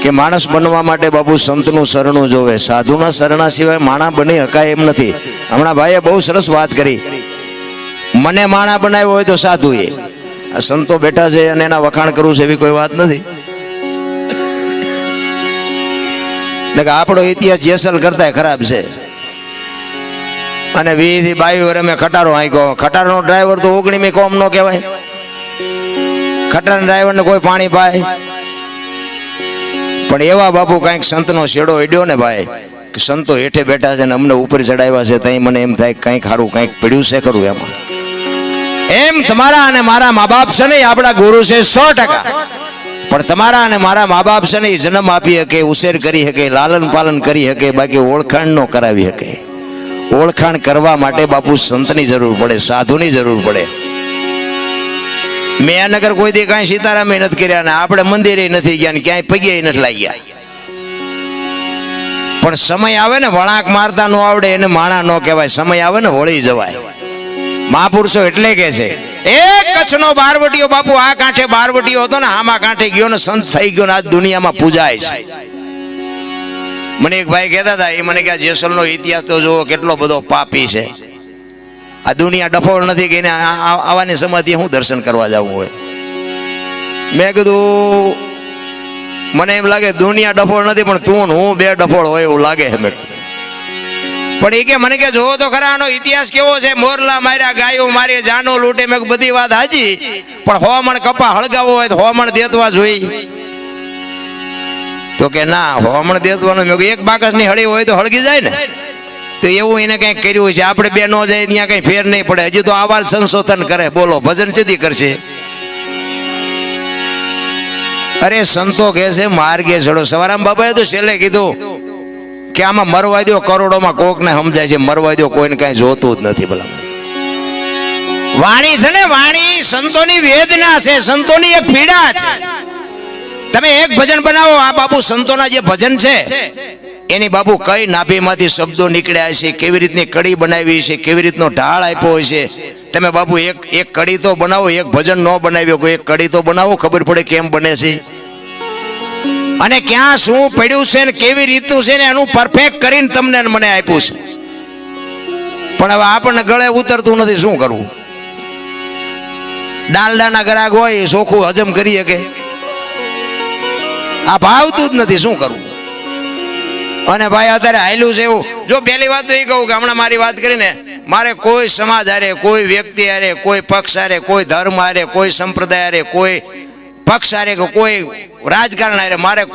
કે માણસ બનવા માટે બાપુ સંતનું શરણું જોવે, સાધુના શરણા સિવાય માણા બની શકાય એમ નથી. હમણાં ભાઈએ બહુ સરસ વાત કરી, મને માણા બનાવ્યો હોય તો સાધુએ. આ સંતો બેઠા છે અને એના વખાણ કરવું છે એવી કોઈ વાત નથી. એટલે કે આપણો ઇતિહાસ જેસલ કરતા ખરાબ છે. અને 20 થી 22 વર્ષ મેં ખટારો હાંક્યો. ખટારાનો ડ્રાઈવર તો 19મી કોમ નો કહેવાય. ખટારા ડ્રાઈવરને કોઈ પાણી પાય. પણ એવા બાપુ કંઈક સંતનો શેડો અડ્યો ને ભાઈ, કે સંતો હેઠે બેઠા છે ને અમને ઉપર ચડાવ્યા છે, તઈ મને એમ થાય કંઈક સારું કંઈક પડ્યું છે ખરું એમાં. એમ તમારા અને મારા મા બાપ છે ને આપણા ગુરુ છે 100%. પણ તમારા અને મારા મા બાપ છે ને એ જન્મ આપી શકે, ઉછેર કરી શકે, લાલન પાલન કરી શકે, બાકી ઓળખાણ ન કરાવી શકે. ઓળખાણ કરવા માટે બાપુ સંતની જરૂર પડે, સાધુની જરૂર પડે. મેં નગર કોઈ દી કાંઈ સીતારામે નથી કર્યા ને આપણે મંદિરે નથી ગયા ને ક્યાંય પગે નથી લાગ્યા. પણ સમય આવે ને વળાંક મારતા ન આવડે એને માણા ન કહેવાય. સમય આવે ને વળી જવાય. મહાપુરુષો એટલે કે છે એક કચ્છનો બારવટીયો બાપુ આ કાંઠે બારવટીયો હતો ને આમાં કાંઠે ગયો ને સંત થઈ ગયો ને આજ દુનિયામાં પૂજાય છે. મને એક ભાઈ કહેતા હતા, એ મને કે જેસલનો ઇતિહાસ તો જુઓ કેટલો બધો પાપી છે. આ દુનિયા ડફોળ નથી કે આવાની સમાધિ હું દર્શન કરવા જવું હોય. મેં કીધું મને એમ લાગે દુનિયા ડફોળ નથી પણ તું હું બે ડફોળ હોય એવું લાગે છે. પણ એ કે મને કે જોવો તો ખરા આનો ઇતિહાસ કેવો છે, મોરલા માર્યા, ગાયો મારી, જાનો લૂંટે. મેં બધી વાત હાજી, પણ 100 મણ કપા હળગાવો હોય તો 100 મણ દેતવા જોઈ. તો કે ના 100 મણ દેતવાનું. મેં એક બાકસની હળી હોય તો હળગી જાય ને. તો એવું એને કંઈક કર્યું છે. આપણે બે ન જાય ત્યાં કંઈ ફેર નહીં પડે. હજી તો આવા સંશોધન કરે. બોલો ભજન ચેદી કરશે? અરે સંતો કહે છે માર્ગે ચડો. સવારામ બાબાએ તો છેલ્લે કીધું કે આમાં મરવા દો, કરોડોમાં કોકને સમજાય છે, મરવા દો, કોઈને કાંઈ જોતું જ નથી. ભલા વાણી છે ને, વાણી સંતોની વેદના છે, સંતોની એક પીડા છે. તમે એક ભજન બનાવો, આ બાપુ સંતોના જે ભજન છે એની બાપુ કઈ નાભીમાંથી શબ્દો નીકળ્યા છે, કેવી રીતની કડી બનાવી છે, કેવી રીતનો ઢાળ આપ્યો હોય છે. તમે બાપુ એક કડી તો બનાવો, એક ભજન ન બનાવ્યો કોઈ એક કડી તો બનાવો, ખબર પડે કેમ બને છે અને ક્યાં શું પડ્યું છે ને કેવી રીતનું છે ને એનું પરફેક્ટ કરીને તમને મને આપ્યું છે. પણ હવે આપણને ગળે ઉતરતું નથી, શું કરવું? ડાલડાના ગ્રાહક હોય ચોખ્ખું હજમ કરી શકે, આ ભાવતું જ નથી, શું કરવું? અને ભાઈ અત્યારે હાલ્યું છે એવું. જો પહેલી વાત તો એ કહું કે હમણાં મારી વાત કરીને મારે કોઈ સમાજ હારે, કોઈ વ્યક્તિ હારે, કોઈ પક્ષ હારે, કોઈ ધર્મ હારે, કોઈ સંપ્રદાય હારે, કોઈ પક્ષ હારે, કોઈ રાજકારણ હારે મારે